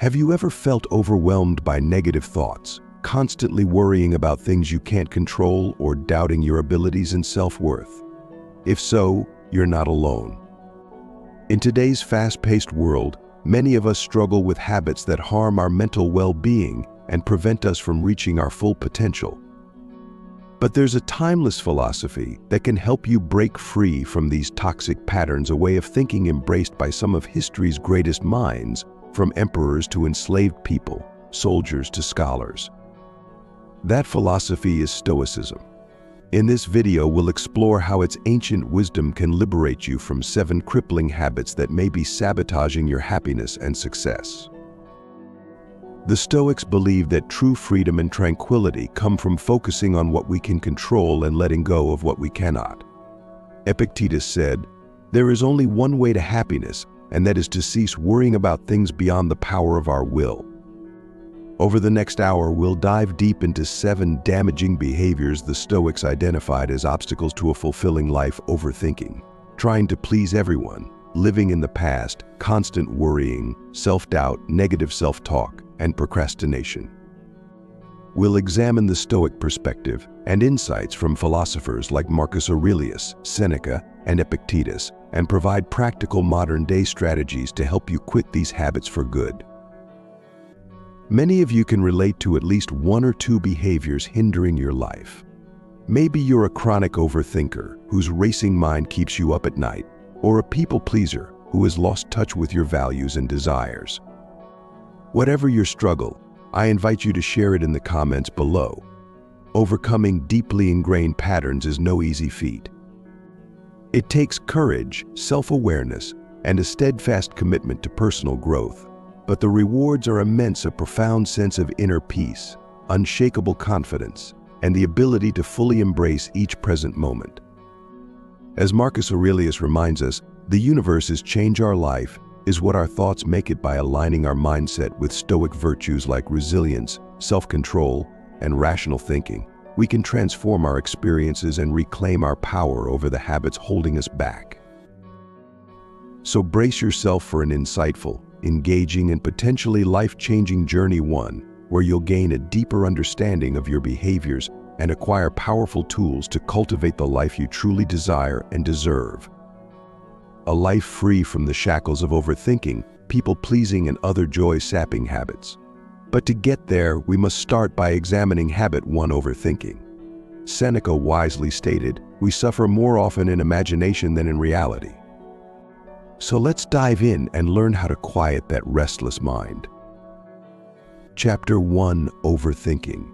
Have you ever felt overwhelmed by negative thoughts, constantly worrying about things you can't control or doubting your abilities and self-worth? If so, you're not alone. In today's fast-paced world, many of us struggle with habits that harm our mental well-being and prevent us from reaching our full potential. But there's a timeless philosophy that can help you break free from these toxic patterns, a way of thinking embraced by some of history's greatest minds, from emperors to enslaved people, soldiers to scholars. That philosophy is Stoicism. In this video, we'll explore how its ancient wisdom can liberate you from 7 crippling habits that may be sabotaging your happiness and success. The Stoics believe that true freedom and tranquility come from focusing on what we can control and letting go of what we cannot. Epictetus said, "There is only one way to happiness, and that is to cease worrying about things beyond the power of our will." Over the next hour, we'll dive deep into 7 damaging behaviors the Stoics identified as obstacles to a fulfilling life: overthinking, trying to please everyone, living in the past, constant worrying, self-doubt, negative self-talk, and procrastination. We'll examine the Stoic perspective and insights from philosophers like Marcus Aurelius, Seneca, and Epictetus, and provide practical modern-day strategies to help you quit these habits for good. Many of you can relate to at least 1 or 2 behaviors hindering your life. Maybe you're a chronic overthinker whose racing mind keeps you up at night, or a people pleaser who has lost touch with your values and desires. Whatever your struggle, I invite you to share it in the comments below. Overcoming deeply ingrained patterns is no easy feat. It takes courage, self-awareness, and a steadfast commitment to personal growth. But the rewards are immense: a profound sense of inner peace, unshakable confidence, and the ability to fully embrace each present moment. As Marcus Aurelius reminds us, the universe's change our life is what our thoughts make it. By aligning our mindset with Stoic virtues like resilience, self-control, and rational thinking, we can transform our experiences and reclaim our power over the habits holding us back. So brace yourself for an insightful, engaging, and potentially life-changing journey, one where you'll gain a deeper understanding of your behaviors and acquire powerful tools to cultivate the life you truly desire and deserve. A life free from the shackles of overthinking, people-pleasing, and other joy-sapping habits. But to get there, we must start by examining habit 1: overthinking. Seneca wisely stated, "We suffer more often in imagination than in reality." So let's dive in and learn how to quiet that restless mind. Chapter 1: Overthinking.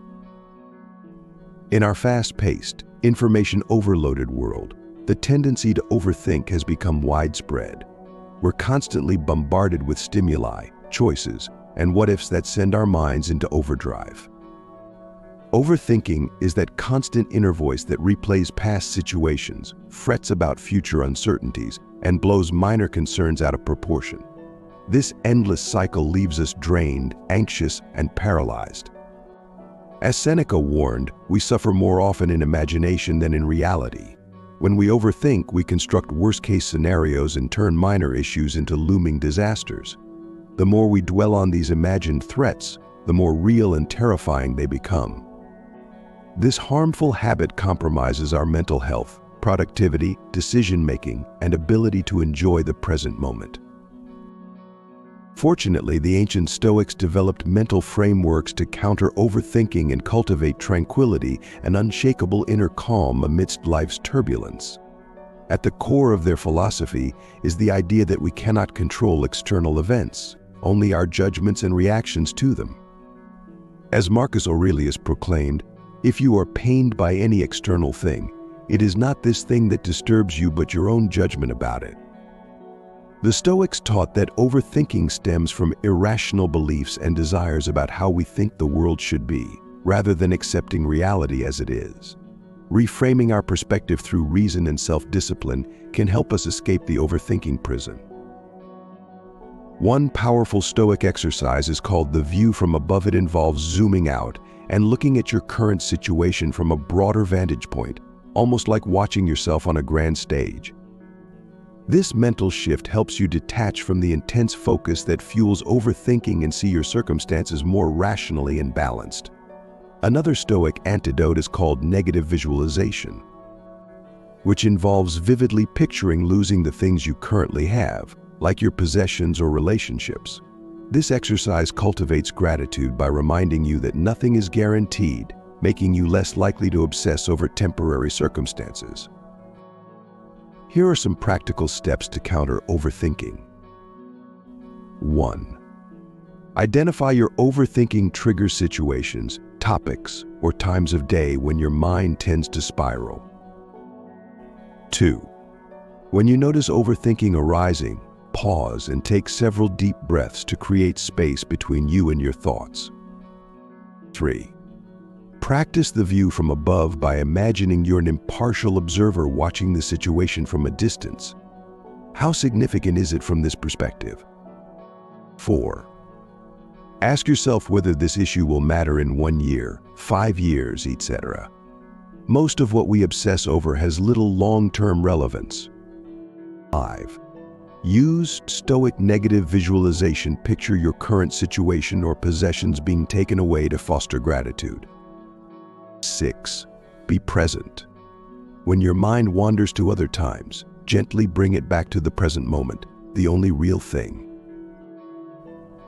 In our fast-paced, information-overloaded world, the tendency to overthink has become widespread. We're constantly bombarded with stimuli, choices, and what-ifs that send our minds into overdrive. Overthinking is that constant inner voice that replays past situations, frets about future uncertainties, and blows minor concerns out of proportion. This endless cycle leaves us drained, anxious, and paralyzed. As Seneca warned, we suffer more often in imagination than in reality. When we overthink, we construct worst-case scenarios and turn minor issues into looming disasters. The more we dwell on these imagined threats, the more real and terrifying they become. This harmful habit compromises our mental health, productivity, decision-making, and ability to enjoy the present moment. Fortunately, the ancient Stoics developed mental frameworks to counter overthinking and cultivate tranquility and unshakable inner calm amidst life's turbulence. At the core of their philosophy is the idea that we cannot control external events, only our judgments and reactions to them. As Marcus Aurelius proclaimed, "If you are pained by any external thing, it is not this thing that disturbs you but your own judgment about it." The Stoics taught that overthinking stems from irrational beliefs and desires about how we think the world should be, rather than accepting reality as it is. Reframing our perspective through reason and self-discipline can help us escape the overthinking prison. One powerful Stoic exercise is called the view from above. It involves zooming out and looking at your current situation from a broader vantage point, almost like watching yourself on a grand stage. This mental shift helps you detach from the intense focus that fuels overthinking and see your circumstances more rationally and balanced. Another Stoic antidote is called negative visualization, which involves vividly picturing losing the things you currently have, like your possessions or relationships. This exercise cultivates gratitude by reminding you that nothing is guaranteed, making you less likely to obsess over temporary circumstances. Here are some practical steps to counter overthinking. 1. Identify your overthinking trigger situations, topics, or times of day when your mind tends to spiral. 2. When you notice overthinking arising, pause and take several deep breaths to create space between you and your thoughts. 3. Practice the view from above by imagining you're an impartial observer watching the situation from a distance. How significant is it from this perspective? 4. Ask yourself whether this issue will matter in 1 year, 5 years, etc. Most of what we obsess over has little long-term relevance. 5. Use Stoic negative visualization. Picture your current situation or possessions being taken away to foster gratitude. 6. Be present. When your mind wanders to other times, gently bring it back to the present moment, the only real thing.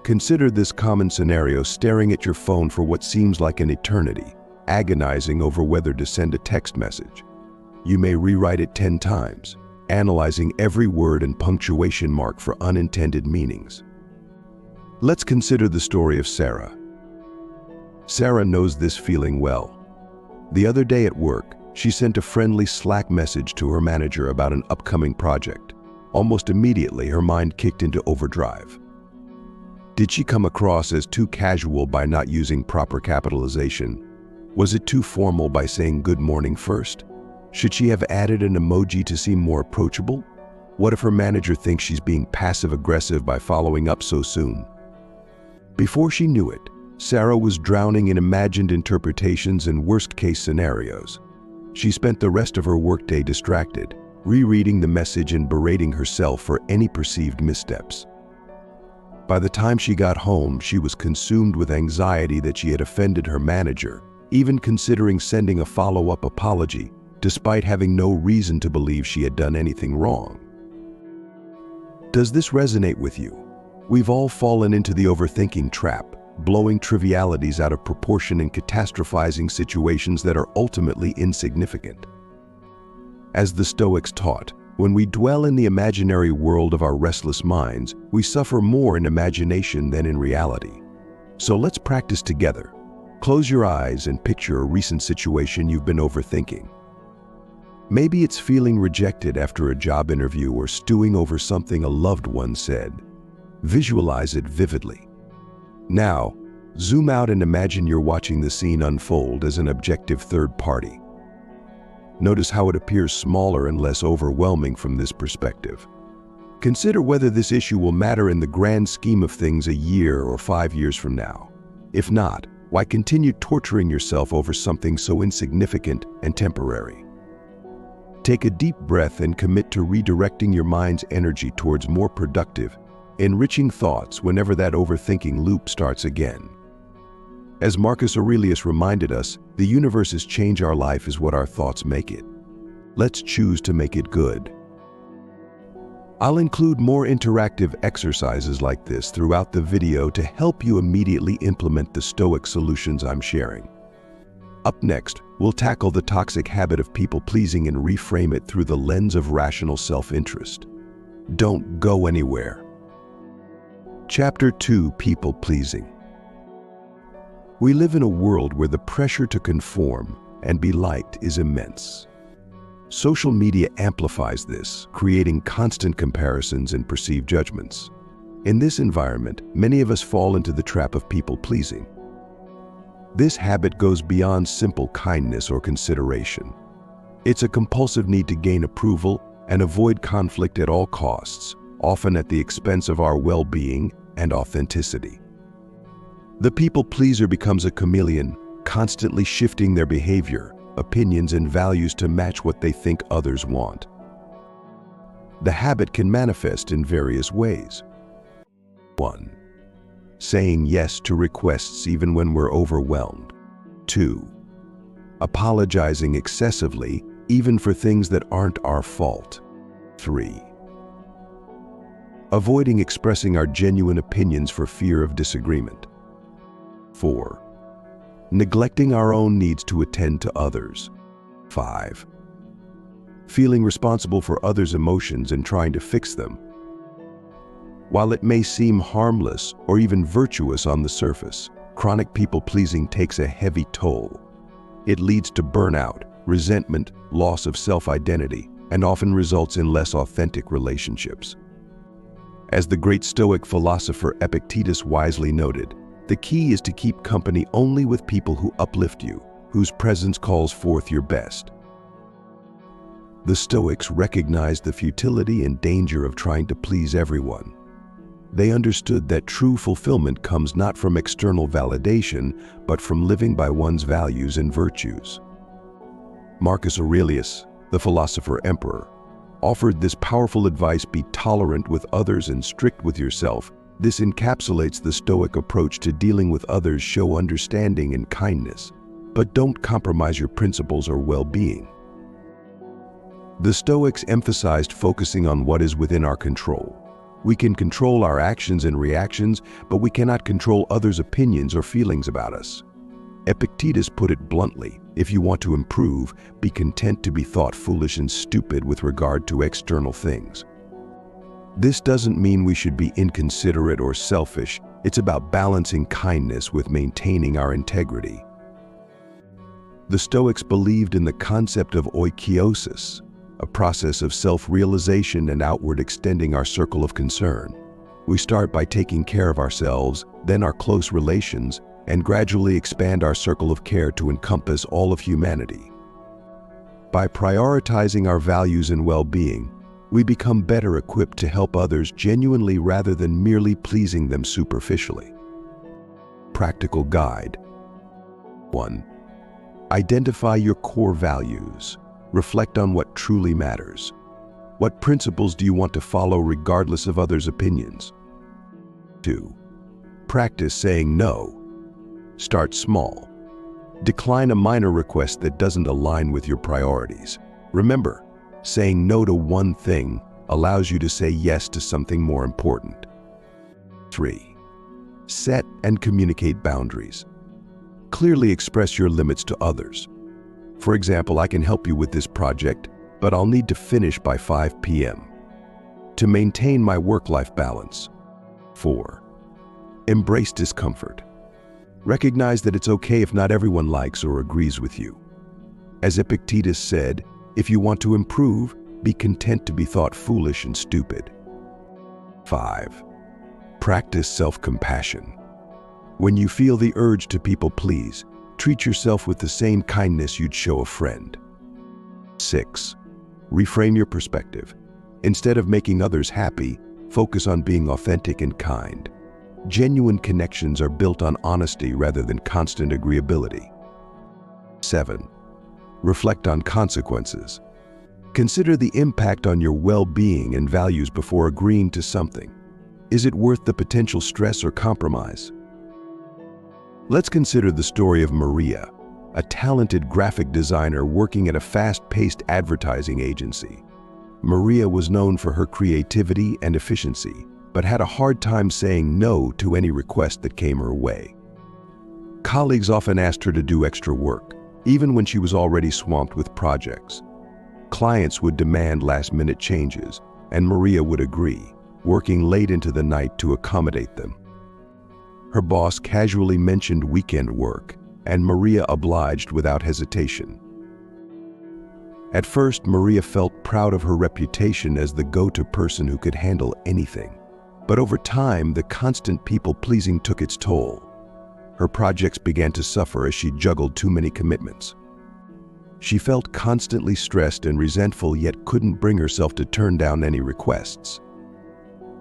Consider this common scenario: staring at your phone for what seems like an eternity, agonizing over whether to send a text message. You may rewrite it 10 times, analyzing every word and punctuation mark for unintended meanings. Let's consider the story of Sarah. Sarah knows this feeling well. The other day at work, she sent a friendly Slack message to her manager about an upcoming project. Almost immediately, her mind kicked into overdrive. Did she come across as too casual by not using proper capitalization? Was it too formal by saying good morning first? Should she have added an emoji to seem more approachable? What if her manager thinks she's being passive-aggressive by following up so soon? Before she knew it, Sarah was drowning in imagined interpretations and worst-case scenarios. She spent the rest of her workday distracted, rereading the message and berating herself for any perceived missteps. By the time she got home, she was consumed with anxiety that she had offended her manager, even considering sending a follow-up apology, despite having no reason to believe she had done anything wrong. Does this resonate with you? We've all fallen into the overthinking trap, blowing trivialities out of proportion and catastrophizing situations that are ultimately insignificant. As the Stoics taught, when we dwell in the imaginary world of our restless minds, we suffer more in imagination than in reality. So let's practice together. Close your eyes and picture a recent situation you've been overthinking. Maybe it's feeling rejected after a job interview or stewing over something a loved one said. Visualize it vividly. Now, zoom out and imagine you're watching the scene unfold as an objective third party. Notice how it appears smaller and less overwhelming from this perspective. Consider whether this issue will matter in the grand scheme of things a year or 5 years from now. If not, why continue torturing yourself over something so insignificant and temporary? Take a deep breath and commit to redirecting your mind's energy towards more productive, enriching thoughts whenever that overthinking loop starts again. As Marcus Aurelius reminded us, the universe's change our life is what our thoughts make it. Let's choose to make it good. I'll include more interactive exercises like this throughout the video to help you immediately implement the Stoic solutions I'm sharing. Up next, we'll tackle the toxic habit of people-pleasing and reframe it through the lens of rational self-interest. Don't go anywhere. Chapter 2: People-pleasing. We live in a world where the pressure to conform and be liked is immense. Social media amplifies this, creating constant comparisons and perceived judgments. In this environment, many of us fall into the trap of people-pleasing. This habit goes beyond simple kindness or consideration. It's a compulsive need to gain approval and avoid conflict at all costs, often at the expense of our well-being and authenticity. The people-pleaser becomes a chameleon, constantly shifting their behavior, opinions, and values to match what they think others want. The habit can manifest in various ways. 1. Saying yes to requests even when we're overwhelmed. 2. Apologizing excessively, even for things that aren't our fault. 3. Avoiding expressing our genuine opinions for fear of disagreement. 4. Neglecting our own needs to attend to others. 5. Feeling responsible for others' emotions and trying to fix them. While it may seem harmless or even virtuous on the surface, chronic people-pleasing takes a heavy toll. It leads to burnout, resentment, loss of self-identity, and often results in less authentic relationships. As the great Stoic philosopher Epictetus wisely noted, the key is to keep company only with people who uplift you, whose presence calls forth your best. The Stoics recognized the futility and danger of trying to please everyone. They understood that true fulfillment comes not from external validation, but from living by one's values and virtues. Marcus Aurelius, the philosopher-emperor, offered this powerful advice: be tolerant with others and strict with yourself. This encapsulates the Stoic approach to dealing with others: show understanding and kindness, but don't compromise your principles or well-being. The Stoics emphasized focusing on what is within our control. We can control our actions and reactions, but we cannot control others' opinions or feelings about us. Epictetus put it bluntly: if you want to improve, be content to be thought foolish and stupid with regard to external things. This doesn't mean we should be inconsiderate or selfish. It's about balancing kindness with maintaining our integrity. The Stoics believed in the concept of oikiosis, a process of self-realization and outward extending our circle of concern. We start by taking care of ourselves, then our close relations, and gradually expand our circle of care to encompass all of humanity. By prioritizing our values and well-being, we become better equipped to help others genuinely rather than merely pleasing them superficially. Practical guide. 1. Identify your core values. Reflect on what truly matters. What principles do you want to follow regardless of others' opinions? 2. Practice saying no. Start small. Decline a minor request that doesn't align with your priorities. Remember, saying no to one thing allows you to say yes to something more important. 3. Set and communicate boundaries. Clearly express your limits to others. For example, I can help you with this project, but I'll need to finish by 5 p.m. to maintain my work-life balance. 4. Embrace discomfort. Recognize that it's okay if not everyone likes or agrees with you. As Epictetus said, if you want to improve, be content to be thought foolish and stupid. 5. Practice self-compassion. When you feel the urge to people-please, treat yourself with the same kindness you'd show a friend. 6. Reframe your perspective. Instead of making others happy, focus on being authentic and kind. Genuine connections are built on honesty rather than constant agreeability. 7. Reflect on consequences. Consider the impact on your well-being and values before agreeing to something. Is it worth the potential stress or compromise? Let's consider the story of Maria, a talented graphic designer working at a fast-paced advertising agency. Maria was known for her creativity and efficiency, but had a hard time saying no to any request that came her way. Colleagues often asked her to do extra work, even when she was already swamped with projects. Clients would demand last-minute changes, and Maria would agree, working late into the night to accommodate them. Her boss casually mentioned weekend work, and Maria obliged without hesitation. At first, Maria felt proud of her reputation as the go-to person who could handle anything. But over time, the constant people-pleasing took its toll. Her projects began to suffer as she juggled too many commitments. She felt constantly stressed and resentful, yet couldn't bring herself to turn down any requests.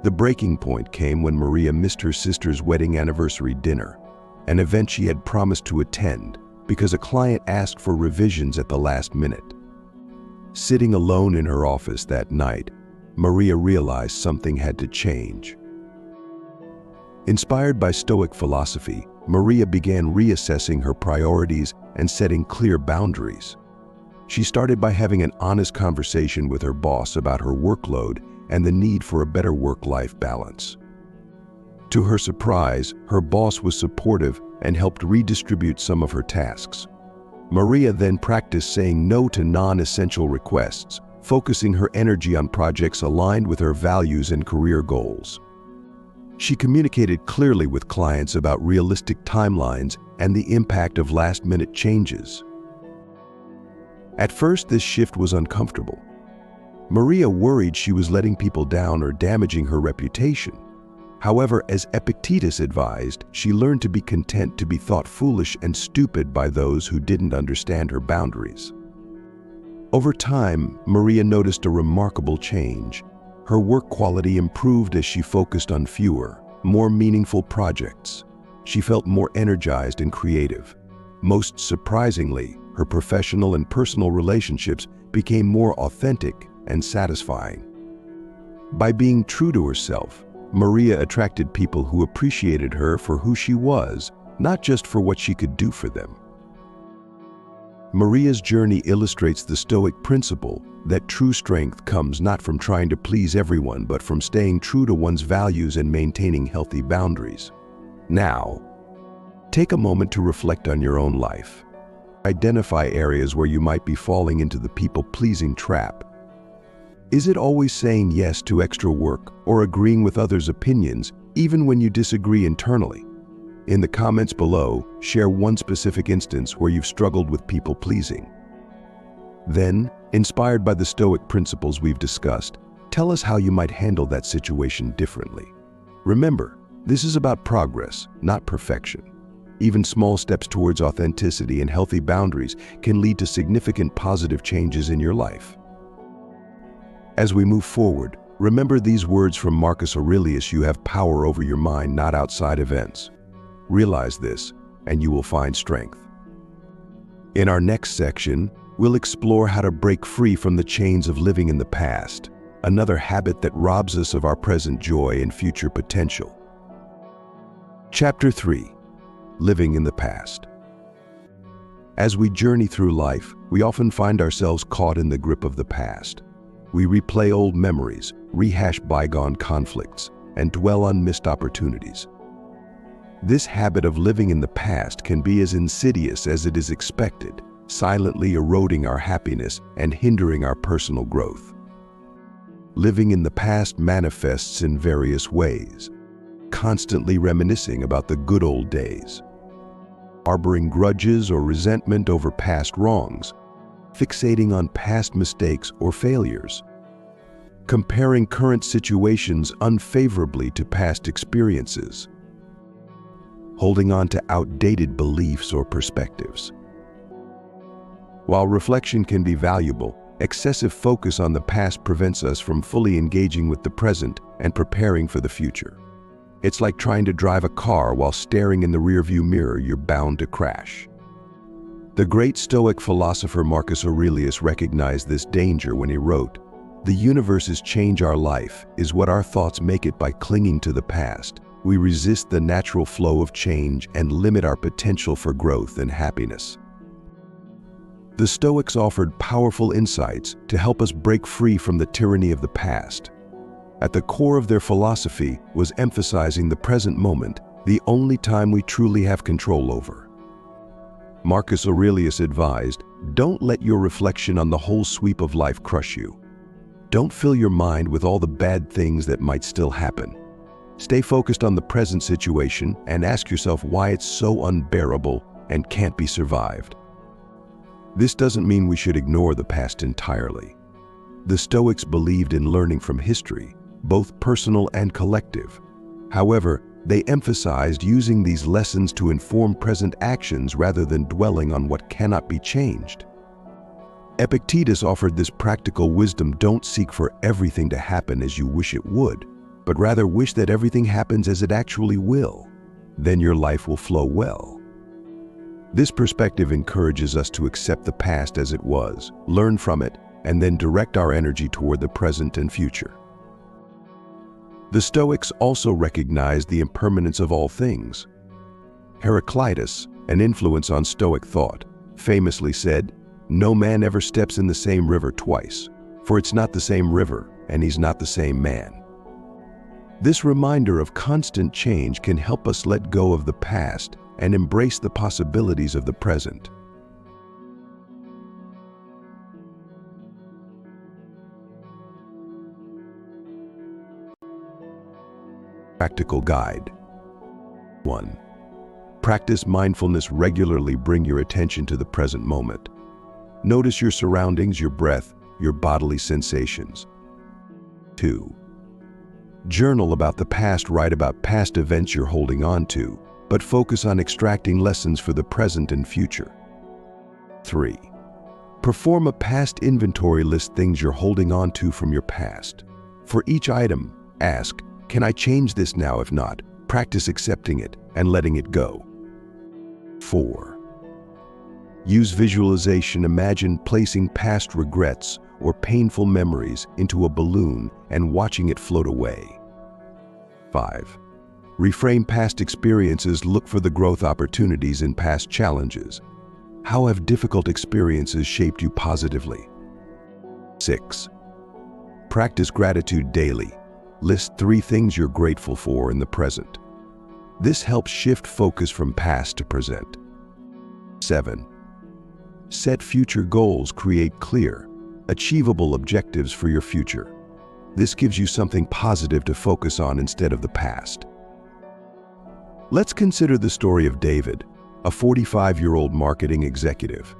The breaking point came when Maria missed her sister's wedding anniversary dinner, an event she had promised to attend because a client asked for revisions at the last minute. Sitting alone in her office that night, Maria realized something had to change. Inspired by Stoic philosophy, Maria began reassessing her priorities and setting clear boundaries. She started by having an honest conversation with her boss about her workload and the need for a better work-life balance. To her surprise, her boss was supportive and helped redistribute some of her tasks. Maria then practiced saying no to non-essential requests, focusing her energy on projects aligned with her values and career goals. She communicated clearly with clients about realistic timelines and the impact of last-minute changes. At first, this shift was uncomfortable. Maria worried she was letting people down or damaging her reputation. However, as Epictetus advised, she learned to be content to be thought foolish and stupid by those who didn't understand her boundaries. Over time, Maria noticed a remarkable change. Her work quality improved as she focused on fewer, more meaningful projects. She felt more energized and creative. Most surprisingly, her professional and personal relationships became more authentic and satisfying. By being true to herself, Maria attracted people who appreciated her for who she was, not just for what she could do for them. Maria's journey illustrates the Stoic principle that true strength comes not from trying to please everyone, but from staying true to one's values and maintaining healthy boundaries. Now, take a moment to reflect on your own life. Identify areas where you might be falling into the people-pleasing trap. Is it always saying yes to extra work or agreeing with others' opinions, even when you disagree internally? In the comments below, share one specific instance where you've struggled with people-pleasing. Then, inspired by the Stoic principles we've discussed, tell us how you might handle that situation differently. Remember, this is about progress, not perfection. Even small steps towards authenticity and healthy boundaries can lead to significant positive changes in your life. As we move forward, remember these words from Marcus Aurelius: you have power over your mind, not outside events. Realize this, and you will find strength. In our next section, we'll explore how to break free from the chains of living in the past, another habit that robs us of our present joy and future potential. Chapter 3: Living in the Past. As we journey through life, we often find ourselves caught in the grip of the past. We replay old memories, rehash bygone conflicts, and dwell on missed opportunities. This habit of living in the past can be as insidious as it is expected, silently eroding our happiness and hindering our personal growth. Living in the past manifests in various ways: constantly reminiscing about the good old days, harboring grudges or resentment over past wrongs, fixating on past mistakes or failures, comparing current situations unfavorably to past experiences, holding on to outdated beliefs or perspectives. While reflection can be valuable, excessive focus on the past prevents us from fully engaging with the present and preparing for the future. It's like trying to drive a car while staring in the rearview mirror. You're bound to crash. The great Stoic philosopher Marcus Aurelius recognized this danger when he wrote, "The universe's change our life is what our thoughts make it. By clinging to the past, we resist the natural flow of change and limit our potential for growth and happiness." The Stoics offered powerful insights to help us break free from the tyranny of the past. At the core of their philosophy was emphasizing the present moment, the only time we truly have control over. Marcus Aurelius advised, "Don't let your reflection on the whole sweep of life crush you. Don't fill your mind with all the bad things that might still happen. Stay focused on the present situation and ask yourself why it's so unbearable and can't be survived." This doesn't mean we should ignore the past entirely. The Stoics believed in learning from history, both personal and collective. However, they emphasized using these lessons to inform present actions rather than dwelling on what cannot be changed. Epictetus offered this practical wisdom: don't seek for everything to happen as you wish it would, but rather wish that everything happens as it actually will. Then your life will flow well. This perspective encourages us to accept the past as it was, learn from it, and then direct our energy toward the present and future. The Stoics also recognized the impermanence of all things. Heraclitus, an influence on Stoic thought, famously said, "No man ever steps in the same river twice, for it's not the same river, and he's not the same man." This reminder of constant change can help us let go of the past and embrace the possibilities of the present. Practical guide. 1. Practice mindfulness regularly. Bring your attention to the present moment. Notice your surroundings, your breath, your bodily sensations. 2. Journal about the past. Write about past events you're holding on to, but focus on extracting lessons for the present and future. 3. Perform a past inventory. List things you're holding on to from your past. For each item, ask, "Can I change this now? If not, practice accepting it and letting it go." 4. Use visualization. Imagine placing past regrets or painful memories into a balloon and watching it float away. 5. Reframe past experiences. Look for the growth opportunities in past challenges. How have difficult experiences shaped you positively? 6. Practice gratitude daily. List 3 things you're grateful for in the present. This helps shift focus from past to present. 7. Set future goals. Create clear, achievable objectives for your future. This gives you something positive to focus on instead of the past. Let's consider the story of David, a 45-year-old marketing executive.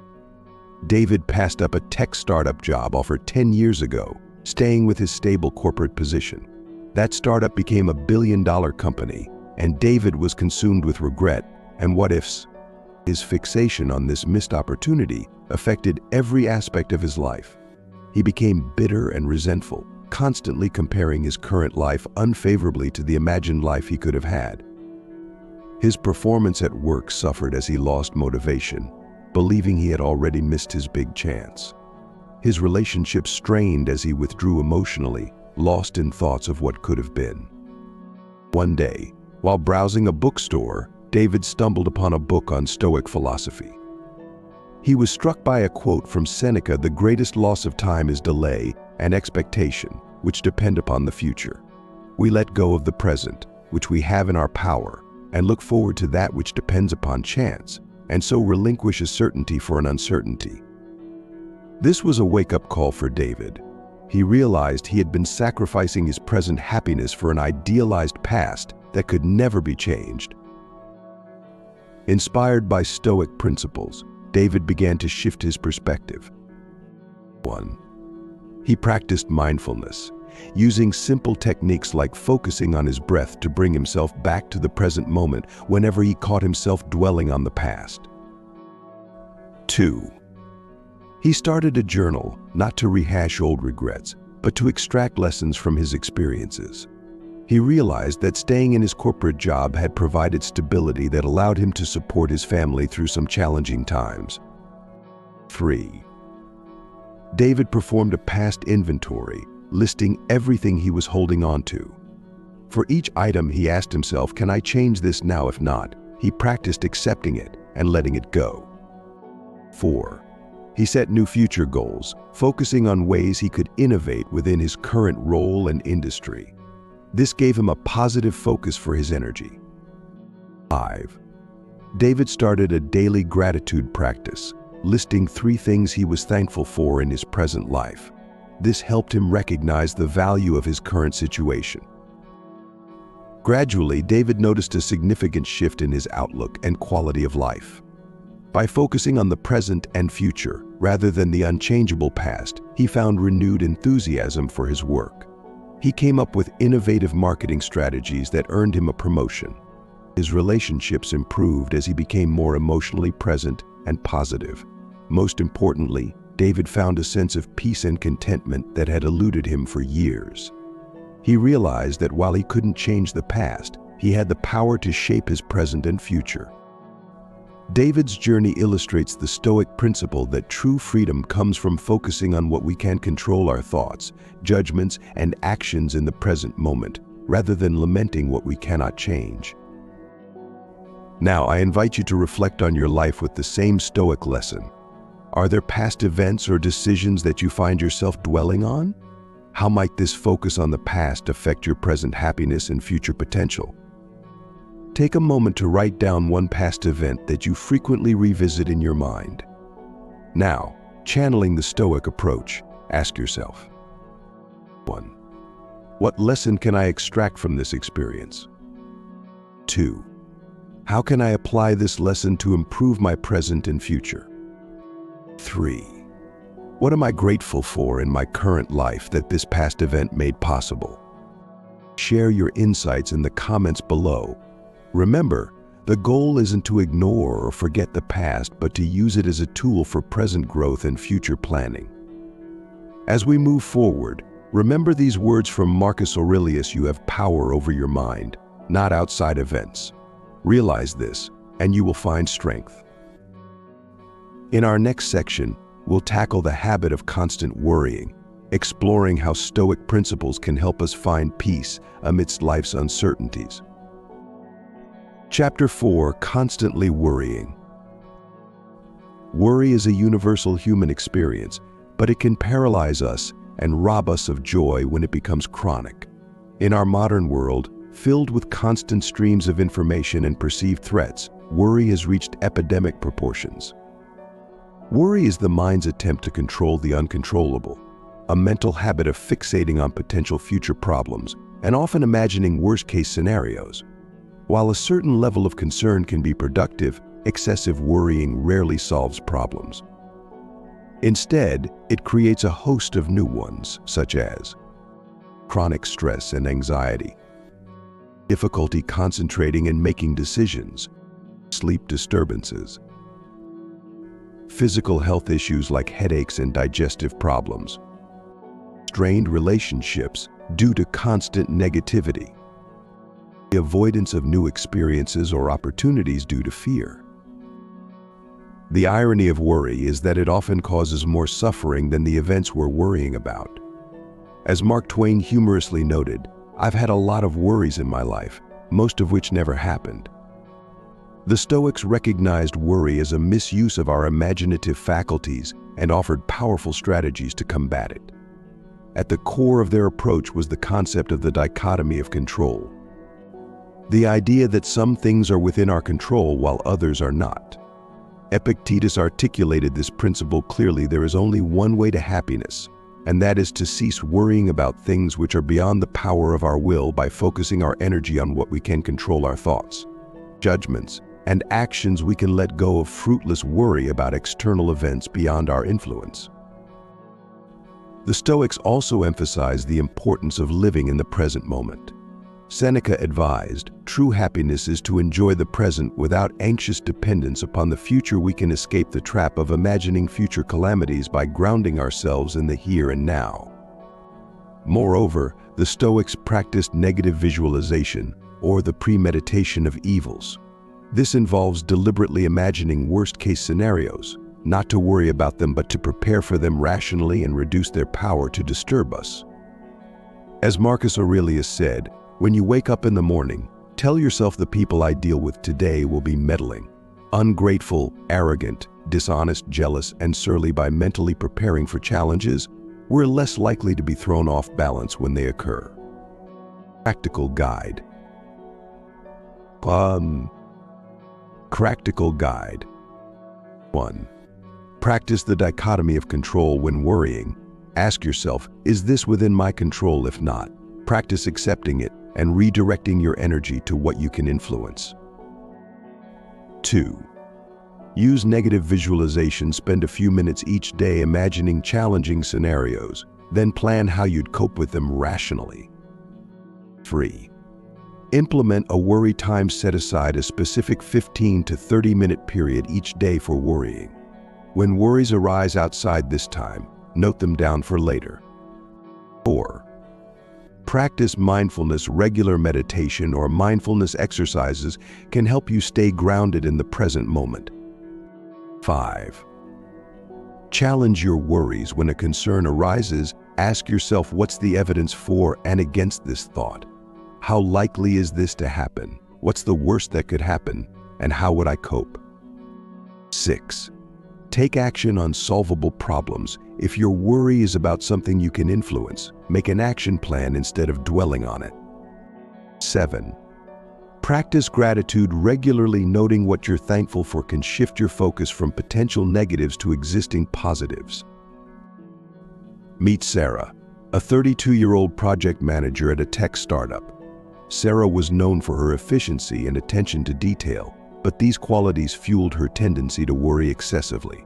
David passed up a tech startup job offered 10 years ago, staying with his stable corporate position. That startup became a billion-dollar company, and David was consumed with regret and what-ifs. His fixation on this missed opportunity affected every aspect of his life. He became bitter and resentful, constantly comparing his current life unfavorably to the imagined life he could have had. His performance at work suffered as he lost motivation, believing he had already missed his big chance. His relationships strained as he withdrew emotionally, lost in thoughts of what could have been. One day, while browsing a bookstore, David stumbled upon a book on Stoic philosophy. He was struck by a quote from Seneca: "The greatest loss of time is delay and expectation, which depend upon the future." We let go of the present, which we have in our power, and look forward to that which depends upon chance, and so relinquish a certainty for an uncertainty. This was a wake-up call for David. He realized he had been sacrificing his present happiness for an idealized past that could never be changed. Inspired by Stoic principles, David began to shift his perspective. 1. He practiced mindfulness, using simple techniques like focusing on his breath to bring himself back to the present moment whenever he caught himself dwelling on the past. 2. He started a journal, not to rehash old regrets, but to extract lessons from his experiences. He realized that staying in his corporate job had provided stability that allowed him to support his family through some challenging times. 3. David performed a past inventory, listing everything he was holding on to. For each item, he asked himself, "Can I change this now? If not," he practiced accepting it and letting it go. 4. He set new future goals, focusing on ways he could innovate within his current role and industry. This gave him a positive focus for his energy. 5. David started a daily gratitude practice, listing 3 things he was thankful for in his present life. This helped him recognize the value of his current situation. Gradually, David noticed a significant shift in his outlook and quality of life. By focusing on the present and future, rather than the unchangeable past, he found renewed enthusiasm for his work. He came up with innovative marketing strategies that earned him a promotion. His relationships improved as he became more emotionally present and positive. Most importantly, David found a sense of peace and contentment that had eluded him for years. He realized that while he couldn't change the past, he had the power to shape his present and future. David's journey illustrates the Stoic principle that true freedom comes from focusing on what we can control: our thoughts, judgments, and actions in the present moment, rather than lamenting what we cannot change. Now, I invite you to reflect on your life with the same Stoic lesson. Are there past events or decisions that you find yourself dwelling on? How might this focus on the past affect your present happiness and future potential? Take a moment to write down one past event that you frequently revisit in your mind. Now, channeling the Stoic approach, ask yourself, 1. What lesson can I extract from this experience? 2. How can I apply this lesson to improve my present and future? 3. What am I grateful for in my current life that this past event made possible? Share your insights in the comments below. Remember, the goal isn't to ignore or forget the past, but to use it as a tool for present growth and future planning. As we move forward, remember these words from Marcus Aurelius: you have power over your mind, not outside events. Realize this, and you will find strength. In our next section, we'll tackle the habit of constant worrying, exploring how Stoic principles can help us find peace amidst life's uncertainties. Chapter 4: Constantly Worrying. Worry is a universal human experience, but it can paralyze us and rob us of joy when it becomes chronic. In our modern world, filled with constant streams of information and perceived threats, worry has reached epidemic proportions. Worry is the mind's attempt to control the uncontrollable, a mental habit of fixating on potential future problems and often imagining worst-case scenarios. While a certain level of concern can be productive, excessive worrying rarely solves problems. Instead, it creates a host of new ones, such as chronic stress and anxiety, difficulty concentrating and making decisions, sleep disturbances, physical health issues like headaches and digestive problems, strained relationships due to constant negativity, the avoidance of new experiences or opportunities due to fear. The irony of worry is that it often causes more suffering than the events we're worrying about. As Mark Twain humorously noted, "I've had a lot of worries in my life, most of which never happened." The Stoics recognized worry as a misuse of our imaginative faculties and offered powerful strategies to combat it. At the core of their approach was the concept of the dichotomy of control. The idea that some things are within our control while others are not. Epictetus articulated this principle clearly: there is only one way to happiness, and that is to cease worrying about things which are beyond the power of our will by focusing our energy on what we can control: our thoughts, judgments, and actions. We can let go of fruitless worry about external events beyond our influence. The Stoics also emphasized the importance of living in the present moment. Seneca advised, "True happiness is to enjoy the present without anxious dependence upon the future." We can escape the trap of imagining future calamities by grounding ourselves in the here and now. Moreover, the Stoics practiced negative visualization, or the premeditation of evils. This involves deliberately imagining worst-case scenarios, not to worry about them but to prepare for them rationally and reduce their power to disturb us. As Marcus Aurelius said, "When you wake up in the morning, tell yourself the people I deal with today will be meddling, ungrateful, arrogant, dishonest, jealous, and surly." By mentally preparing for challenges, we're less likely to be thrown off balance when they occur. Practical guide. Practical guide. 1. Practice the dichotomy of control when worrying. Ask yourself, is this within my control? If not, practice accepting it and redirecting your energy to what you can influence. 2. Use negative visualization. Spend a few minutes each day imagining challenging scenarios, then plan how you'd cope with them rationally. 3. Implement a worry time. Set aside a specific 15 to 30-minute period each day for worrying. When worries arise outside this time, note them down for later. 4. Practice mindfulness. Regular meditation or mindfulness exercises can help you stay grounded in the present moment. 5. Challenge your worries. When a concern arises, ask yourself, what's the evidence for and against this thought? How likely is this to happen? What's the worst that could happen? And how would I cope? 6. Take action on solvable problems. If your worry is about something you can influence, make an action plan instead of dwelling on it. 7. Practice gratitude regularly. Noting what you're thankful for can shift your focus from potential negatives to existing positives. Meet Sarah, a 32-year-old project manager at a tech startup. Sarah was known for her efficiency and attention to detail, but these qualities fueled her tendency to worry excessively.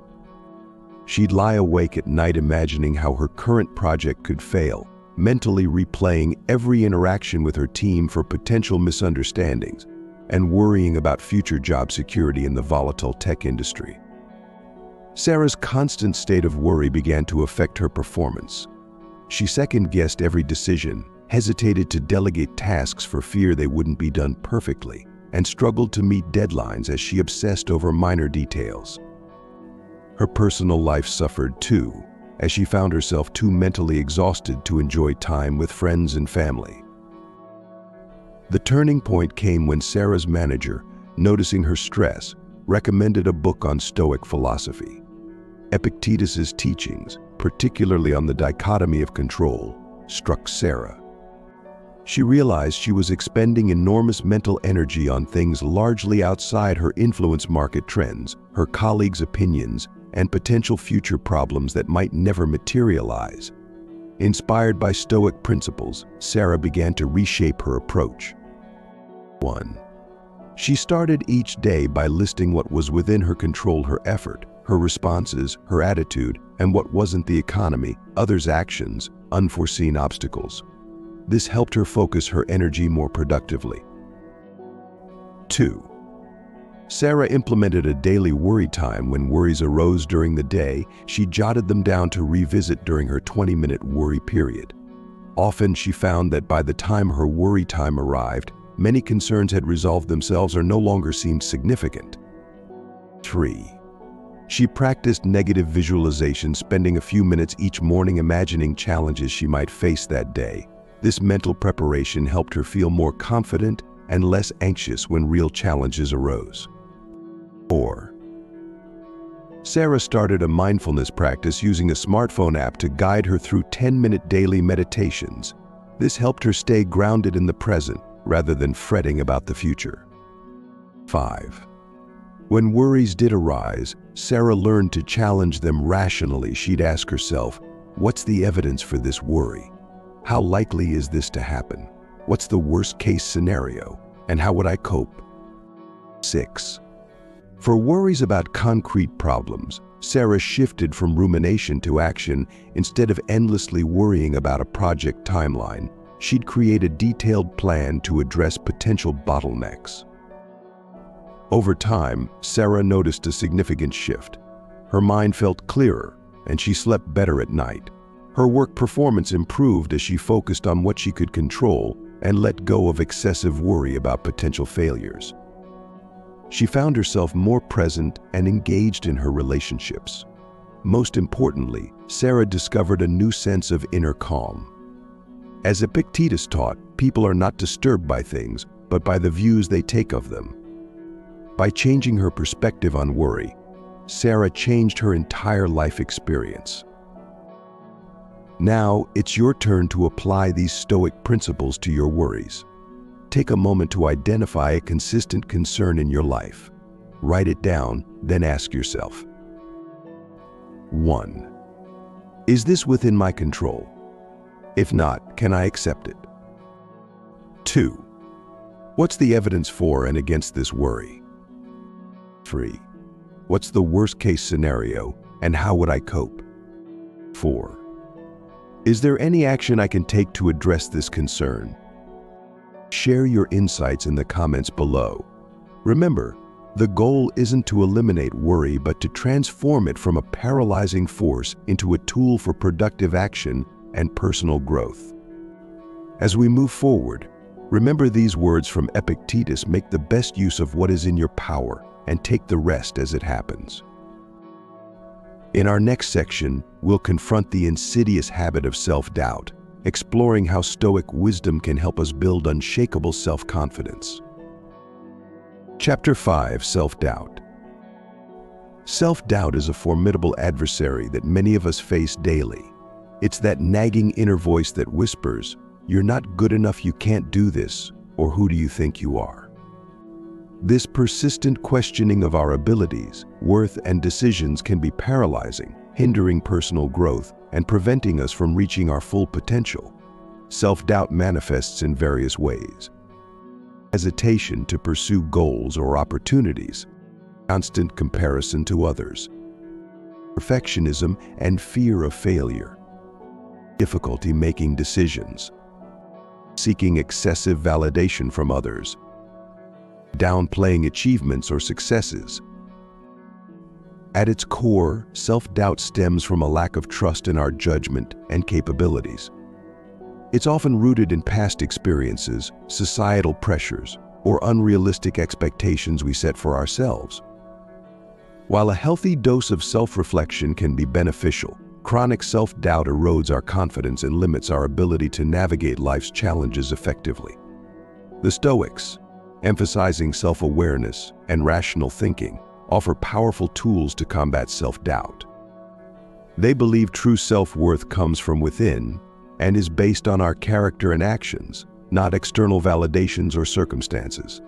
She'd lie awake at night imagining how her current project could fail, mentally replaying every interaction with her team for potential misunderstandings, and worrying about future job security in the volatile tech industry. Sarah's constant state of worry began to affect her performance. She second-guessed every decision, hesitated to delegate tasks for fear they wouldn't be done perfectly, and struggled to meet deadlines as she obsessed over minor details. Her personal life suffered too, as she found herself too mentally exhausted to enjoy time with friends and family. The turning point came when Sarah's manager, noticing her stress, recommended a book on Stoic philosophy. Epictetus's teachings, particularly on the dichotomy of control, struck Sarah. She realized she was expending enormous mental energy on things largely outside her influence: market trends, her colleagues' opinions, and potential future problems that might never materialize. Inspired by Stoic principles, Sarah began to reshape her approach. 1. She started each day by listing what was within her control: her effort, her responses, her attitude, and what wasn't: the economy, others' actions, unforeseen obstacles. This helped her focus her energy more productively. 2. Sarah implemented a daily worry time. When worries arose during the day, she jotted them down to revisit during her 20-minute worry period. Often she found that by the time her worry time arrived, many concerns had resolved themselves or no longer seemed significant. 3. She practiced negative visualization, spending a few minutes each morning imagining challenges she might face that day. This mental preparation helped her feel more confident and less anxious when real challenges arose. 4. Sarah started a mindfulness practice using a smartphone app to guide her through 10-minute daily meditations. This helped her stay grounded in the present rather than fretting about the future. 5. When worries did arise, Sarah learned to challenge them rationally. She'd ask herself, what's the evidence for this worry? How likely is this to happen? What's the worst-case scenario? And how would I cope? 6. For worries about concrete problems, Sarah shifted from rumination to action. Instead of endlessly worrying about a project timeline, she'd create a detailed plan to address potential bottlenecks. Over time, Sarah noticed a significant shift. Her mind felt clearer, and she slept better at night. Her work performance improved as she focused on what she could control and let go of excessive worry about potential failures. She found herself more present and engaged in her relationships. Most importantly, Sarah discovered a new sense of inner calm. As Epictetus taught, people are not disturbed by things, but by the views they take of them. By changing her perspective on worry, Sarah changed her entire life experience. Now, it's your turn to apply these Stoic principles to your worries. Take a moment to identify a consistent concern in your life. Write it down, then ask yourself. 1. Is this within my control? If not, can I accept it? 2. What's the evidence for and against this worry? 3. What's the worst-case scenario, and how would I cope? 4. Is there any action I can take to address this concern? Share your insights in the comments below. Remember, the goal isn't to eliminate worry, but to transform it from a paralyzing force into a tool for productive action and personal growth. As we move forward, remember these words from Epictetus: make the best use of what is in your power and take the rest as it happens. In our next section, we'll confront the insidious habit of self-doubt, exploring how Stoic wisdom can help us build unshakable self-confidence. Chapter 5: Self-Doubt. Self-doubt is a formidable adversary that many of us face daily. It's that nagging inner voice that whispers, "You're not good enough, you can't do this," or "Who do you think you are?" This persistent questioning of our abilities, worth, and decisions can be paralyzing, hindering personal growth and preventing us from reaching our full potential. Self-doubt manifests in various ways: hesitation to pursue goals or opportunities, constant comparison to others, perfectionism and fear of failure, difficulty making decisions, seeking excessive validation from others, downplaying achievements or successes. At its core, self-doubt stems from a lack of trust in our judgment and capabilities. It's often rooted in past experiences, societal pressures, or unrealistic expectations we set for ourselves. While a healthy dose of self-reflection can be beneficial, chronic self-doubt erodes our confidence and limits our ability to navigate life's challenges effectively. The Stoics, emphasizing self-awareness and rational thinking, offer powerful tools to combat self-doubt. They believe true self-worth comes from within and is based on our character and actions, not external validations or circumstances.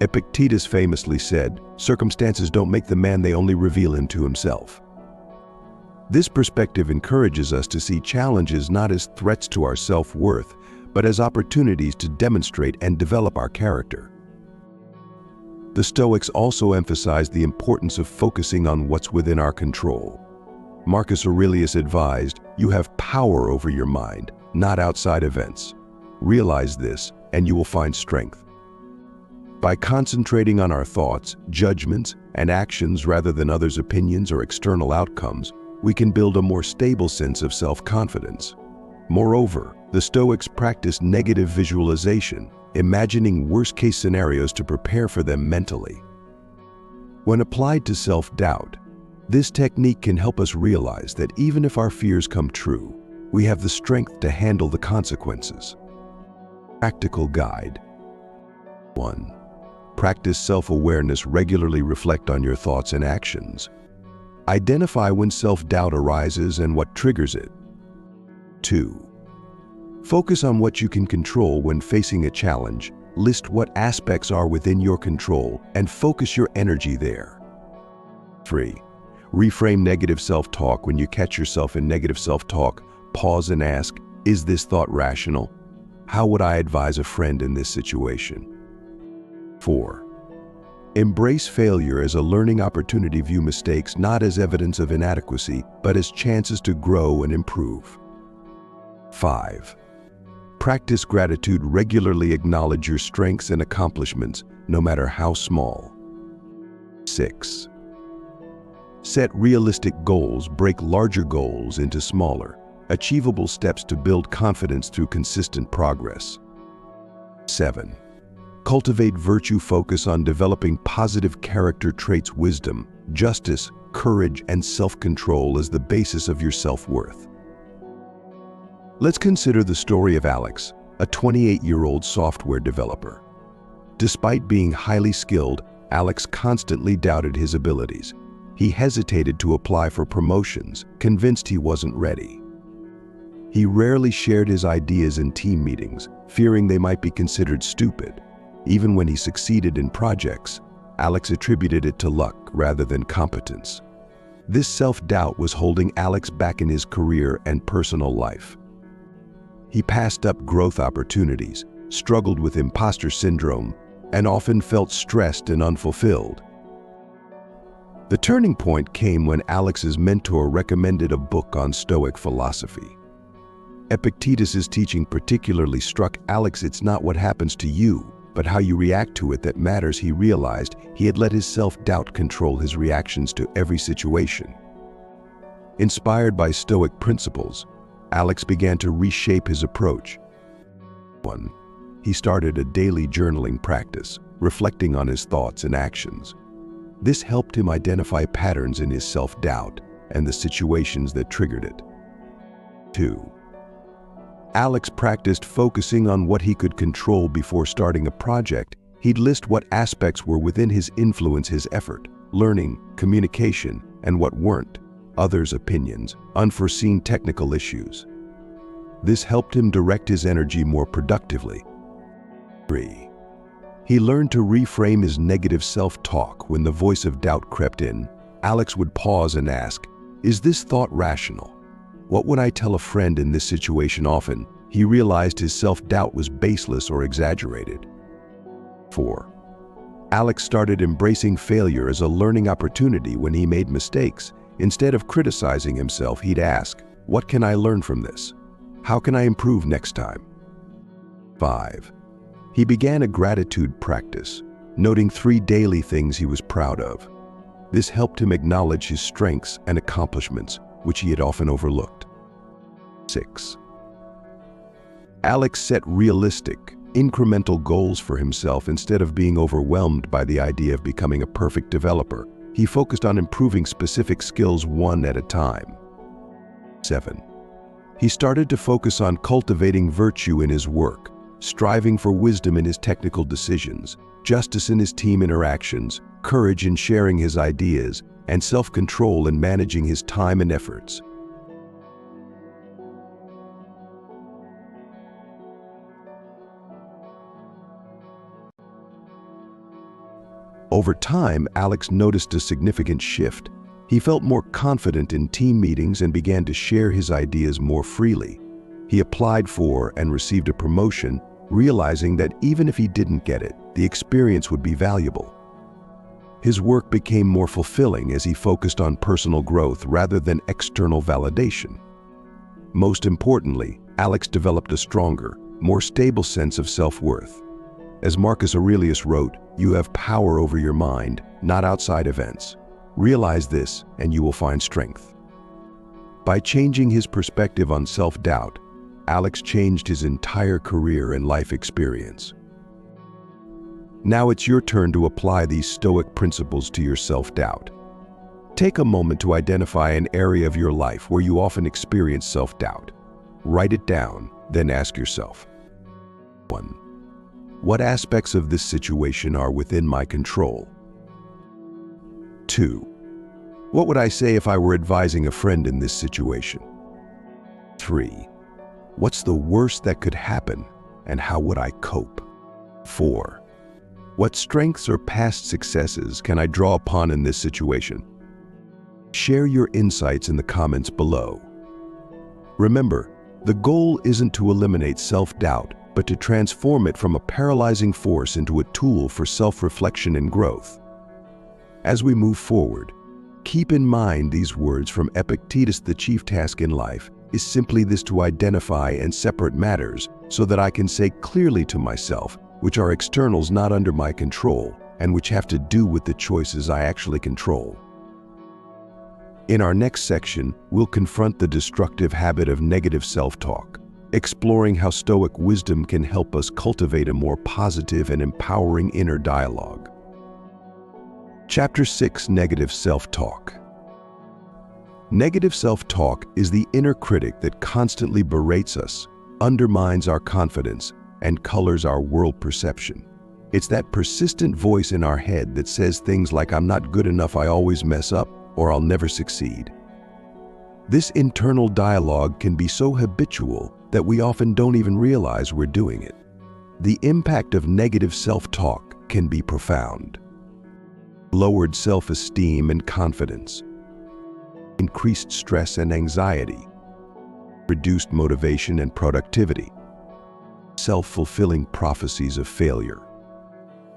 Epictetus famously said, "Circumstances don't make the man, they only reveal him to himself." This perspective encourages us to see challenges not as threats to our self-worth, but as opportunities to demonstrate and develop our character. The Stoics also emphasize the importance of focusing on what's within our control. Marcus Aurelius advised, "You have power over your mind, not outside events. Realize this, and you will find strength." By concentrating on our thoughts, judgments, and actions rather than others' opinions or external outcomes, we can build a more stable sense of self-confidence. Moreover, the Stoics practice negative visualization, imagining worst-case scenarios to prepare for them mentally. When applied to self-doubt, this technique can help us realize that even if our fears come true, we have the strength to handle the consequences. Practical guide. 1. Practice self-awareness. Regularly reflect on your thoughts and actions. Identify when self-doubt arises and what triggers it. 2. Focus on what you can control when facing a challenge. List what aspects are within your control and focus your energy there. 3. Reframe negative self-talk. When you catch yourself in negative self-talk, pause and ask, "Is this thought rational? How would I advise a friend in this situation?" 4. Embrace failure as a learning opportunity. View mistakes not as evidence of inadequacy, but as chances to grow and improve. 5. Practice gratitude. Regularly acknowledge your strengths and accomplishments, no matter how small. 6. Set realistic goals. Break larger goals into smaller, achievable steps to build confidence through consistent progress. 7. Cultivate virtue. Focus on developing positive character traits. Wisdom, justice, courage, and self-control as the basis of your self-worth. Let's consider the story of Alex, a 28-year-old software developer. Despite being highly skilled, Alex constantly doubted his abilities. He hesitated to apply for promotions, convinced he wasn't ready. He rarely shared his ideas in team meetings, fearing they might be considered stupid. Even when he succeeded in projects, Alex attributed it to luck rather than competence. This self-doubt was holding Alex back in his career and personal life. He passed up growth opportunities, struggled with imposter syndrome, and often felt stressed and unfulfilled. The turning point came when Alex's mentor recommended a book on Stoic philosophy. Epictetus's teaching particularly struck Alex. It's not what happens to you, but how you react to it that matters. He realized he had let his self-doubt control his reactions to every situation. Inspired by Stoic principles, Alex began to reshape his approach. 1. He started a daily journaling practice, reflecting on his thoughts and actions. This helped him identify patterns in his self-doubt and the situations that triggered it. 2. Alex practiced focusing on what he could control before starting a project. He'd list what aspects were within his influence, his effort, learning, communication, and what weren't, others' opinions, unforeseen technical issues. This helped him direct his energy more productively. 3. He learned to reframe his negative self-talk. When the voice of doubt crept in, Alex would pause and ask, "Is this thought rational? What would I tell a friend in this situation?" Often, he realized his self-doubt was baseless or exaggerated. 4. Alex started embracing failure as a learning opportunity. When he made mistakes, instead of criticizing himself, he'd ask, "What can I learn from this? How can I improve next time?" 5. He began a gratitude practice, noting 3 daily things he was proud of. This helped him acknowledge his strengths and accomplishments, which he had often overlooked. 6. Alex set realistic, incremental goals for himself. Instead of being overwhelmed by the idea of becoming a perfect developer, he focused on improving specific skills one at a time. 7. He started to focus on cultivating virtue in his work, striving for wisdom in his technical decisions, justice in his team interactions, courage in sharing his ideas, and self-control in managing his time and efforts. Over time, Alex noticed a significant shift. He felt more confident in team meetings and began to share his ideas more freely. He applied for and received a promotion, realizing that even if he didn't get it, the experience would be valuable. His work became more fulfilling as he focused on personal growth rather than external validation. Most importantly, Alex developed a stronger, more stable sense of self-worth. As Marcus Aurelius wrote, "You have power over your mind, not outside events. Realize this, and you will find strength." By changing his perspective on self-doubt, Alex changed his entire career and life experience. Now it's your turn to apply these Stoic principles to your self-doubt. Take a moment to identify an area of your life where you often experience self-doubt. Write it down, then ask yourself, 1. What aspects of this situation are within my control? 2. What would I say if I were advising a friend in this situation? 3. What's the worst that could happen, and how would I cope? 4. What strengths or past successes can I draw upon in this situation? Share your insights in the comments below. Remember, the goal isn't to eliminate self-doubt, but to transform it from a paralyzing force into a tool for self-reflection and growth. As we move forward, keep in mind these words from Epictetus: "The chief task in life is simply this, to identify and separate matters so that I can say clearly to myself, which are externals not under my control, and which have to do with the choices I actually control." In our next section, we'll confront the destructive habit of negative self-talk, exploring how Stoic wisdom can help us cultivate a more positive and empowering inner dialogue. Chapter 6: Negative Self-Talk. Negative self-talk is the inner critic that constantly berates us, undermines our confidence, and colors our world perception. It's that persistent voice in our head that says things like, "I'm not good enough, I always mess up," or "I'll never succeed." This internal dialogue can be so habitual that we often don't even realize we're doing it. The impact of negative self-talk can be profound. Lowered self-esteem and confidence, increased stress and anxiety, reduced motivation and productivity, self-fulfilling prophecies of failure,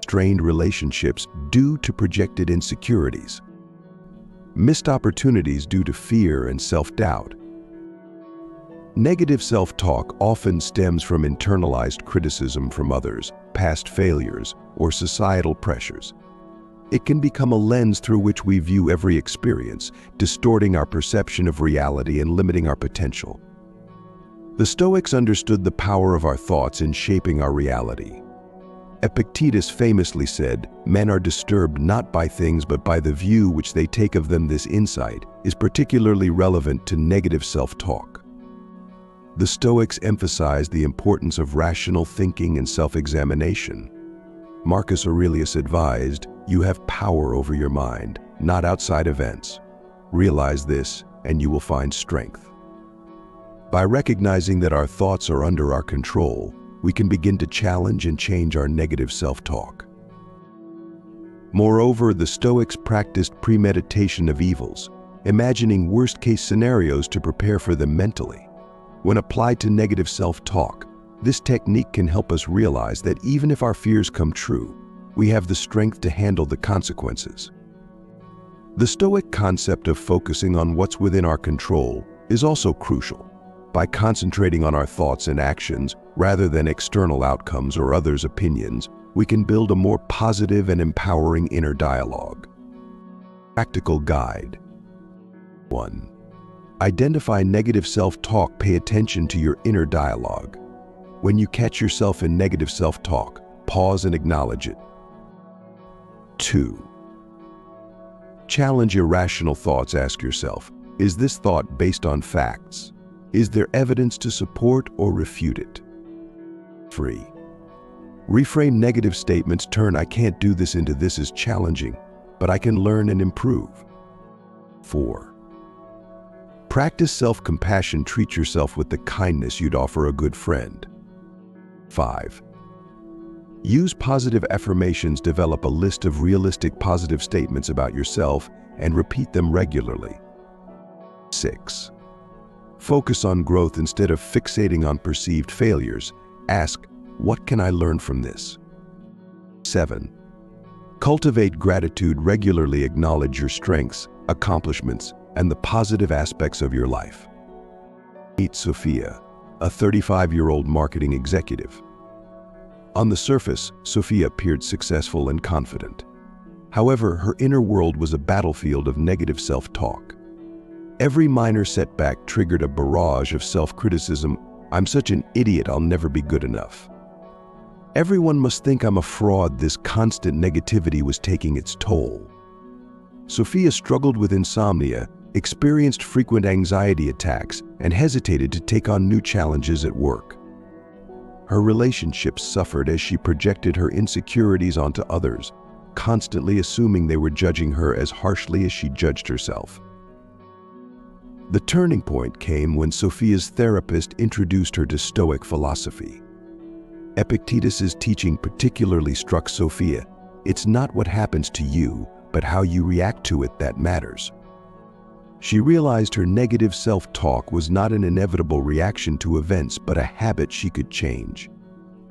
strained relationships due to projected insecurities, missed opportunities due to fear and self-doubt. Negative self-talk often stems from internalized criticism from others, past failures, or societal pressures. It can become a lens through which we view every experience, distorting our perception of reality and limiting our potential. The Stoics understood the power of our thoughts in shaping our reality. Epictetus famously said, "Men are disturbed not by things but by the view which they take of them." This insight is particularly relevant to negative self-talk. The Stoics emphasized the importance of rational thinking and self-examination. Marcus Aurelius advised, "You have power over your mind, not outside events. Realize this, and you will find strength." By recognizing that our thoughts are under our control, we can begin to challenge and change our negative self-talk. Moreover, the Stoics practiced premeditation of evils, imagining worst-case scenarios to prepare for them mentally. When applied to negative self-talk, this technique can help us realize that even if our fears come true, we have the strength to handle the consequences. The Stoic concept of focusing on what's within our control is also crucial. By concentrating on our thoughts and actions rather than external outcomes or others' opinions, we can build a more positive and empowering inner dialogue. Practical guide. 1. Identify negative self-talk. Pay attention to your inner dialogue. When you catch yourself in negative self-talk, pause and acknowledge it. 2. Challenge irrational thoughts. Ask yourself, is this thought based on facts? Is there evidence to support or refute it? 3. Reframe negative statements. Turn "I can't do this" into "This is challenging, but I can learn and improve." 4. Practice self-compassion. Treat yourself with the kindness you'd offer a good friend. 5. Use positive affirmations. Develop a list of realistic positive statements about yourself and repeat them regularly. 6. Focus on growth instead of fixating on perceived failures. Ask, what can I learn from this? 7. Cultivate gratitude. Regularly acknowledge your strengths, accomplishments, and the positive aspects of your life. Meet Sophia, a 35-year-old marketing executive. On the surface, Sophia appeared successful and confident. However, her inner world was a battlefield of negative self-talk. Every minor setback triggered a barrage of self-criticism. "I'm such an idiot, I'll never be good enough. Everyone must think I'm a fraud." This constant negativity was taking its toll. Sophia struggled with insomnia, experienced frequent anxiety attacks, and hesitated to take on new challenges at work. Her relationships suffered as she projected her insecurities onto others, constantly assuming they were judging her as harshly as she judged herself. The turning point came when Sophia's therapist introduced her to Stoic philosophy. Epictetus's teaching particularly struck Sophia. It's not what happens to you, but how you react to it that matters. She realized her negative self-talk was not an inevitable reaction to events, but a habit she could change.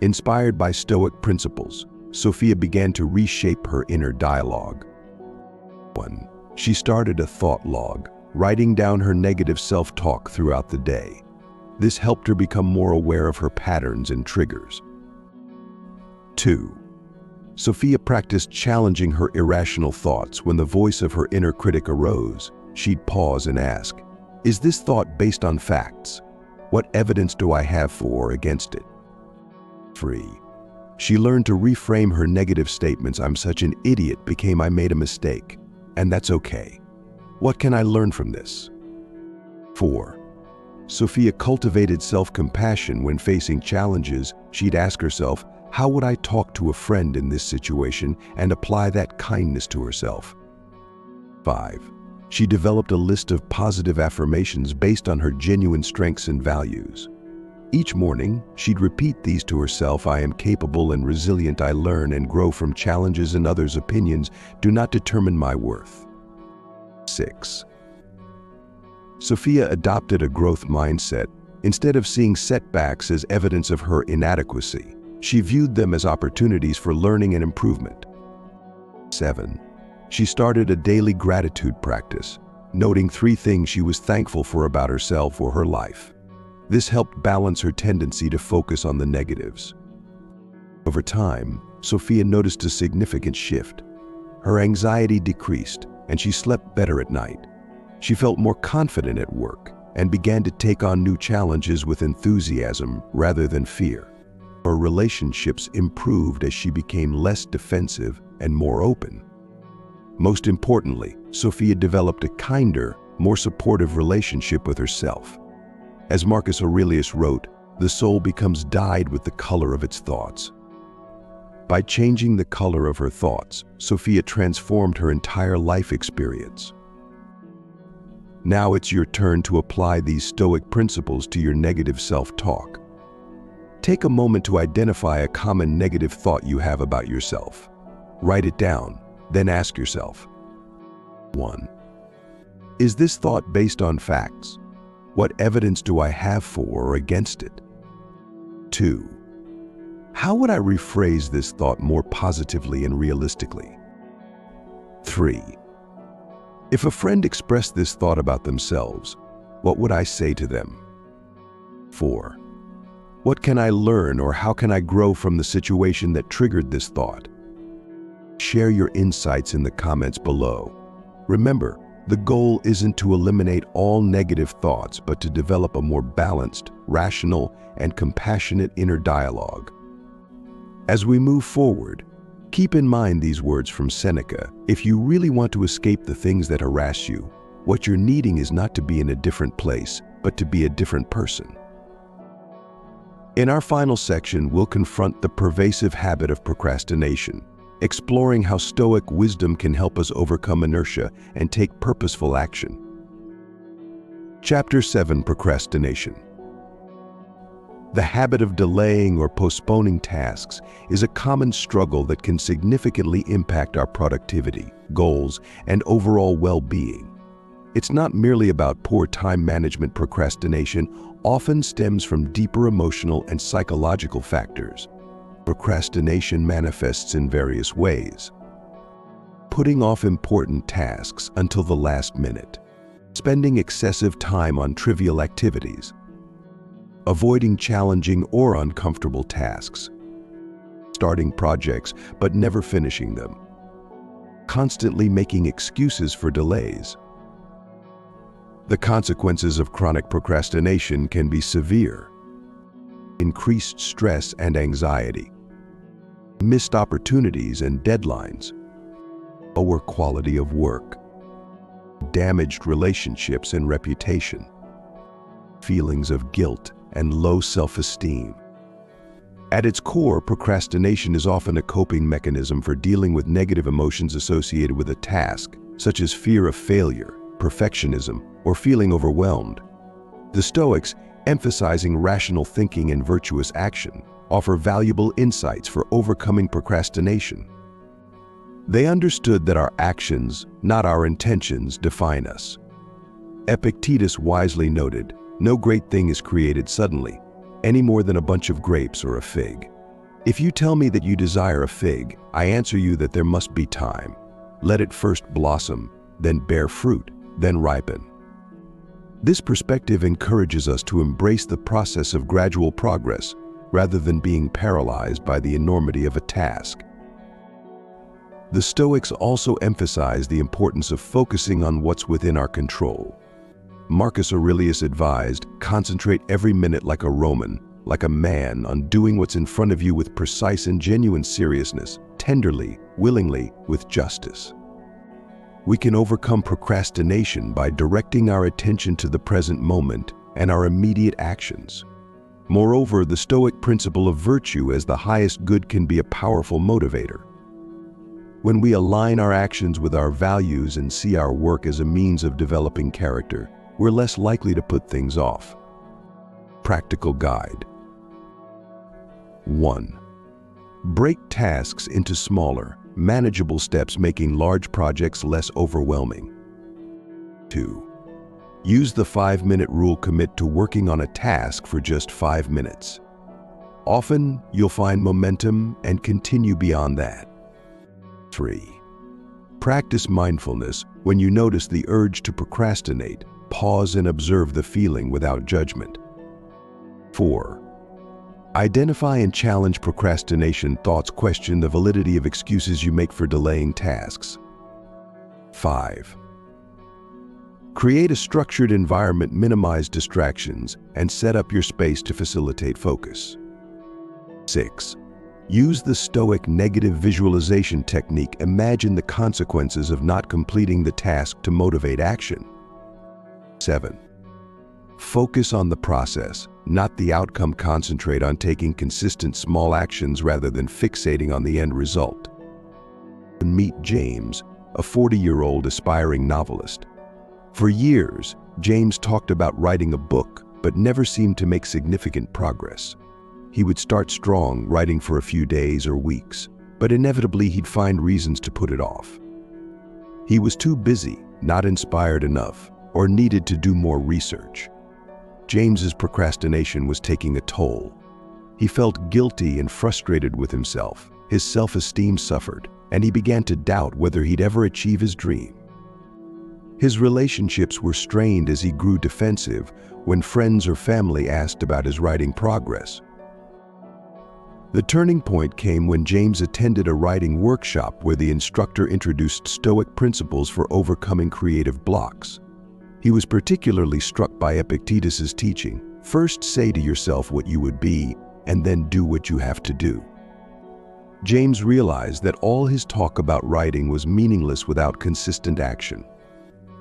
Inspired by Stoic principles, Sophia began to reshape her inner dialogue. 1. She started a thought log, writing down her negative self-talk throughout the day. This helped her become more aware of her patterns and triggers. 2. Sophia practiced challenging her irrational thoughts. When the voice of her inner critic arose, she'd pause and ask, "Is this thought based on facts? What evidence do I have for or against it?" 3. She learned to reframe her negative statements. "I'm such an idiot" became "I made a mistake, and that's okay. What can I learn from this?" 4. Sophia cultivated self-compassion. When facing challenges, she'd ask herself, "How would I talk to a friend in this situation?" and apply that kindness to herself. 5. She developed a list of positive affirmations based on her genuine strengths and values. Each morning, she'd repeat these to herself: "I am capable and resilient. I learn and grow from challenges, and others' opinions do not determine my worth." 6. Sophia adopted a growth mindset. Instead of seeing setbacks as evidence of her inadequacy, she viewed them as opportunities for learning and improvement. 7. She started a daily gratitude practice, noting 3 things she was thankful for about herself or her life. This helped balance her tendency to focus on the negatives. Over time, Sophia noticed a significant shift. Her anxiety decreased, and she slept better at night. She felt more confident at work and began to take on new challenges with enthusiasm rather than fear. Her relationships improved as she became less defensive and more open. Most importantly, Sophia developed a kinder, more supportive relationship with herself. As Marcus Aurelius wrote, the soul becomes dyed with the color of its thoughts. By changing the color of her thoughts, Sophia transformed her entire life experience. Now it's your turn to apply these Stoic principles to your negative self-talk. Take a moment to identify a common negative thought you have about yourself. Write it down, then ask yourself, 1. Is this thought based on facts? What evidence do I have for or against it? 2. How would I rephrase this thought more positively and realistically? 3. If a friend expressed this thought about themselves, what would I say to them? 4. What can I learn or how can I grow from the situation that triggered this thought? Share your insights in the comments below. Remember, the goal isn't to eliminate all negative thoughts, but to develop a more balanced, rational, and compassionate inner dialogue. As we move forward, keep in mind these words from Seneca. If you really want to escape the things that harass you, what you're needing is not to be in a different place, but to be a different person. In our final section, we'll confront the pervasive habit of procrastination, exploring how Stoic wisdom can help us overcome inertia and take purposeful action. Chapter 7: Procrastination. The habit of delaying or postponing tasks is a common struggle that can significantly impact our productivity, goals, and overall well-being. It's not merely about poor time management. Procrastination often stems from deeper emotional and psychological factors. Procrastination manifests in various ways. Putting off important tasks until the last minute, spending excessive time on trivial activities, avoiding challenging or uncomfortable tasks, starting projects but never finishing them, constantly making excuses for delays. The consequences of chronic procrastination can be severe. Increased stress and anxiety, missed opportunities and deadlines, lower quality of work, damaged relationships and reputation, feelings of guilt and low self-esteem. At its core, procrastination is often a coping mechanism for dealing with negative emotions associated with a task, such as fear of failure, perfectionism, or feeling overwhelmed. The Stoics, emphasizing rational thinking and virtuous action, offer valuable insights for overcoming procrastination. They understood that our actions, not our intentions, define us. Epictetus wisely noted, "No great thing is created suddenly, any more than a bunch of grapes or a fig. If you tell me that you desire a fig, I answer you that there must be time. Let it first blossom, then bear fruit, then ripen." This perspective encourages us to embrace the process of gradual progress rather than being paralyzed by the enormity of a task. The Stoics also emphasize the importance of focusing on what's within our control. Marcus Aurelius advised, "Concentrate every minute like a Roman, like a man, on doing what's in front of you with precise and genuine seriousness, tenderly, willingly, with justice." We can overcome procrastination by directing our attention to the present moment and our immediate actions. Moreover, the Stoic principle of virtue as the highest good can be a powerful motivator. When we align our actions with our values and see our work as a means of developing character, we're less likely to put things off. Practical guide. 1. Break tasks into smaller, manageable steps, making large projects less overwhelming. 2. Use the 5-minute rule. Commit to working on a task for just 5 minutes. Often, you'll find momentum and continue beyond that. 3. Practice mindfulness. When you notice the urge to procrastinate, pause and observe the feeling without judgment. 4. Identify and challenge procrastination thoughts. Question the validity of excuses you make for delaying tasks. 5. Create a structured environment. Minimize distractions and set up your space to facilitate focus. 6. Use the Stoic negative visualization technique. Imagine the consequences of not completing the task to motivate action. 7. Focus on the process, not the outcome. Concentrate on taking consistent small actions rather than fixating on the end result. Meet James, a 40-year-old aspiring novelist. For years, James talked about writing a book, but never seemed to make significant progress. He would start strong, writing for a few days or weeks, but inevitably he'd find reasons to put it off. He was too busy, not inspired enough, or needed to do more research. James's procrastination was taking a toll. He felt guilty and frustrated with himself. His self-esteem suffered, and he began to doubt whether he'd ever achieve his dream. His relationships were strained as he grew defensive when friends or family asked about his writing progress. The turning point came when James attended a writing workshop where the instructor introduced Stoic principles for overcoming creative blocks. He was particularly struck by Epictetus's teaching: first say to yourself what you would be, and then do what you have to do. James realized that all his talk about writing was meaningless without consistent action.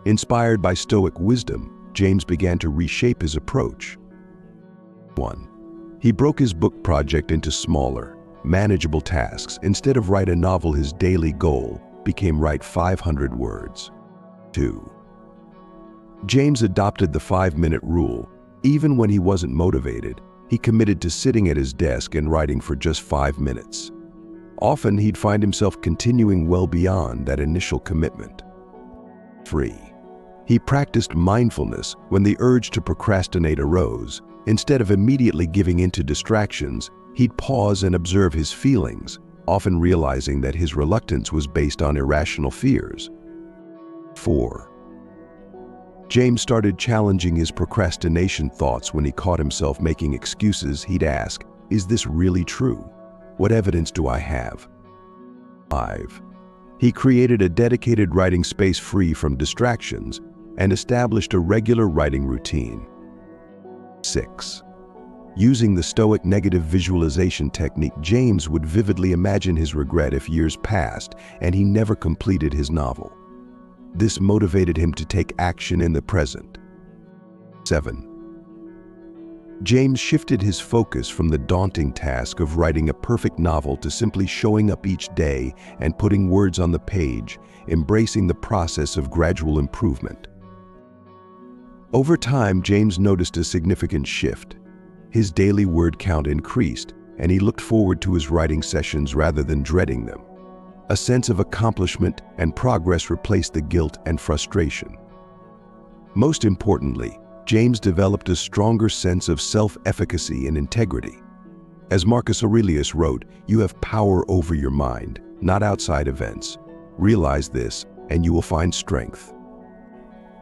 Inspired by Stoic wisdom, James began to reshape his approach. 1. He broke his book project into smaller, manageable tasks. Instead of write a novel, his daily goal became write 500 words. 2. James adopted the 5-minute rule. Even when he wasn't motivated, he committed to sitting at his desk and writing for just 5 minutes. Often he'd find himself continuing well beyond that initial commitment. 3. He practiced mindfulness when the urge to procrastinate arose. Instead of immediately giving in to distractions, he'd pause and observe his feelings, often realizing that his reluctance was based on irrational fears. 4. James started challenging his procrastination thoughts. When he caught himself making excuses, he'd ask, "Is this really true? What evidence do I have?" 5. He created a dedicated writing space free from distractions and established a regular writing routine. 6. Using the Stoic negative visualization technique, James would vividly imagine his regret if years passed and he never completed his novel. This motivated him to take action in the present. 7. James shifted his focus from the daunting task of writing a perfect novel to simply showing up each day and putting words on the page, embracing the process of gradual improvement. Over time, James noticed a significant shift. His daily word count increased, and he looked forward to his writing sessions rather than dreading them. A sense of accomplishment and progress replaced the guilt and frustration. Most importantly, James developed a stronger sense of self-efficacy and integrity. As Marcus Aurelius wrote, "You have power over your mind, not outside events. Realize this, and you will find strength."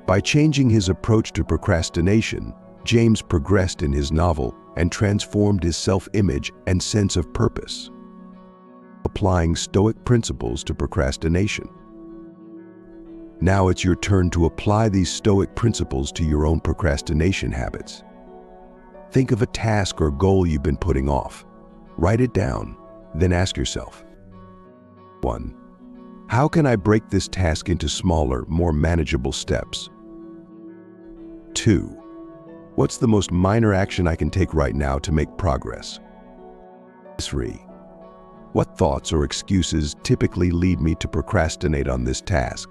By changing his approach to procrastination, James progressed in his novel and transformed his self-image and sense of purpose. Applying Stoic principles to procrastination. Now it's your turn to apply these Stoic principles to your own procrastination habits. Think of a task or goal you've been putting off. Write it down, then ask yourself, 1. How can I break this task into smaller, more manageable steps? 2. What's the most minor action I can take right now to make progress? 3. What thoughts or excuses typically lead me to procrastinate on this task?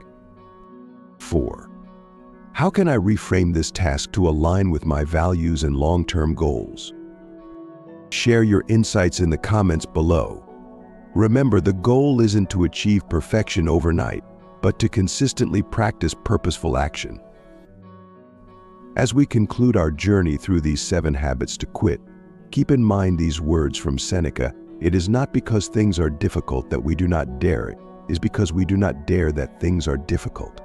4. How can I reframe this task to align with my values and long-term goals? Share your insights in the comments below. Remember, the goal isn't to achieve perfection overnight, but to consistently practice purposeful action. As we conclude our journey through these 7 habits to quit, keep in mind these words from Seneca: "It is not because things are difficult that we do not dare, it is because we do not dare that things are difficult."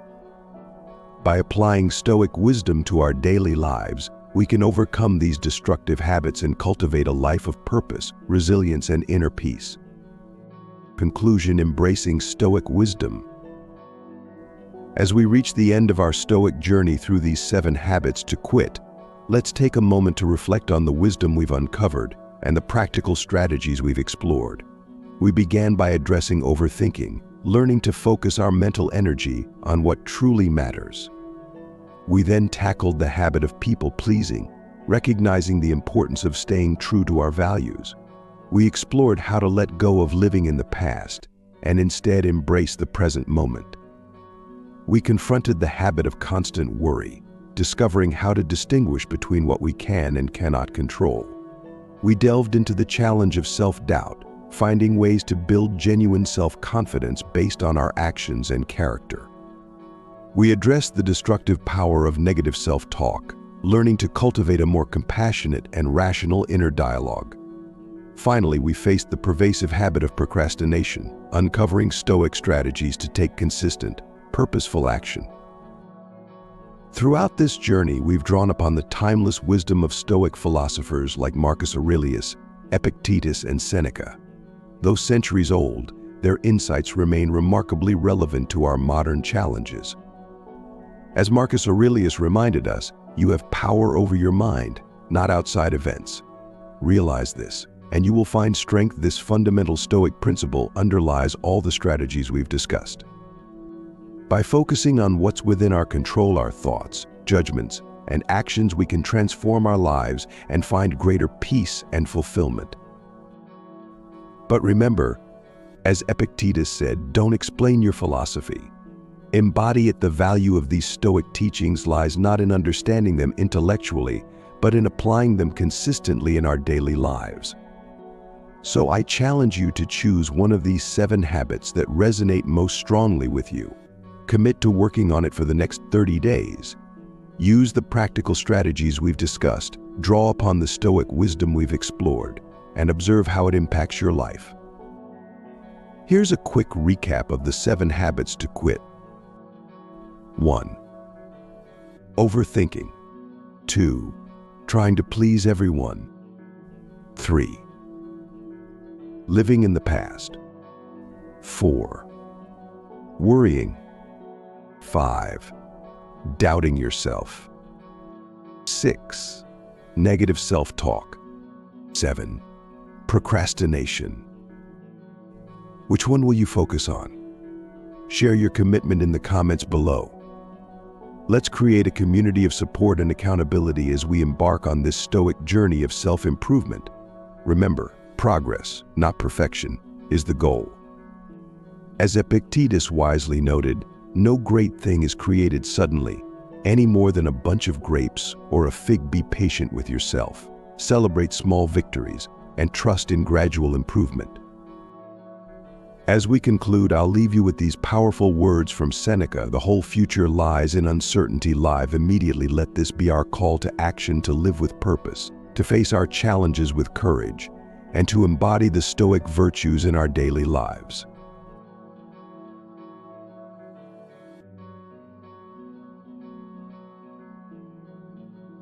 By applying Stoic wisdom to our daily lives, we can overcome these destructive habits and cultivate a life of purpose, resilience, and inner peace. Conclusion: embracing Stoic wisdom. As we reach the end of our Stoic journey through these 7 habits to quit, let's take a moment to reflect on the wisdom we've uncovered and the practical strategies we've explored. We began by addressing overthinking, learning to focus our mental energy on what truly matters. We then tackled the habit of people-pleasing, recognizing the importance of staying true to our values. We explored how to let go of living in the past and instead embrace the present moment. We confronted the habit of constant worry, discovering how to distinguish between what we can and cannot control. We delved into the challenge of self-doubt, finding ways to build genuine self-confidence based on our actions and character. We addressed the destructive power of negative self-talk, learning to cultivate a more compassionate and rational inner dialogue. Finally, we faced the pervasive habit of procrastination, uncovering Stoic strategies to take consistent, purposeful action. Throughout this journey, we've drawn upon the timeless wisdom of Stoic philosophers like Marcus Aurelius, Epictetus, and Seneca. Though centuries old, their insights remain remarkably relevant to our modern challenges. As Marcus Aurelius reminded us, you have power over your mind, not outside events. Realize this, and you will find strength. This fundamental Stoic principle underlies all the strategies we've discussed. By focusing on what's within our control, our thoughts, judgments, and actions, we can transform our lives and find greater peace and fulfillment. But remember, as Epictetus said, don't explain your philosophy. Embody it. The value of these Stoic teachings lies not in understanding them intellectually, but in applying them consistently in our daily lives. So I challenge you to choose one of these 7 habits that resonate most strongly with you. Commit to working on it for the next 30 days. Use the practical strategies we've discussed, draw upon the Stoic wisdom we've explored, and observe how it impacts your life. Here's a quick recap of the 7 habits to quit. 1. Overthinking. 2. Trying to please everyone. 3. Living in the past. 4. Worrying. 5. Doubting yourself. 6. Negative self-talk. 7. Procrastination. Which one will you focus on? Share your commitment in the comments below. Let's create a community of support and accountability as we embark on this Stoic journey of self-improvement. Remember, progress, not perfection, is the goal. As Epictetus wisely noted, no great thing is created suddenly, any more than a bunch of grapes or a fig. Be patient with yourself. Celebrate small victories and trust in gradual improvement. As we conclude, I'll leave you with these powerful words from Seneca: the whole future lies in uncertainty. Live immediately. Let this be our call to action, to live with purpose, to face our challenges with courage, and to embody the Stoic virtues in our daily lives.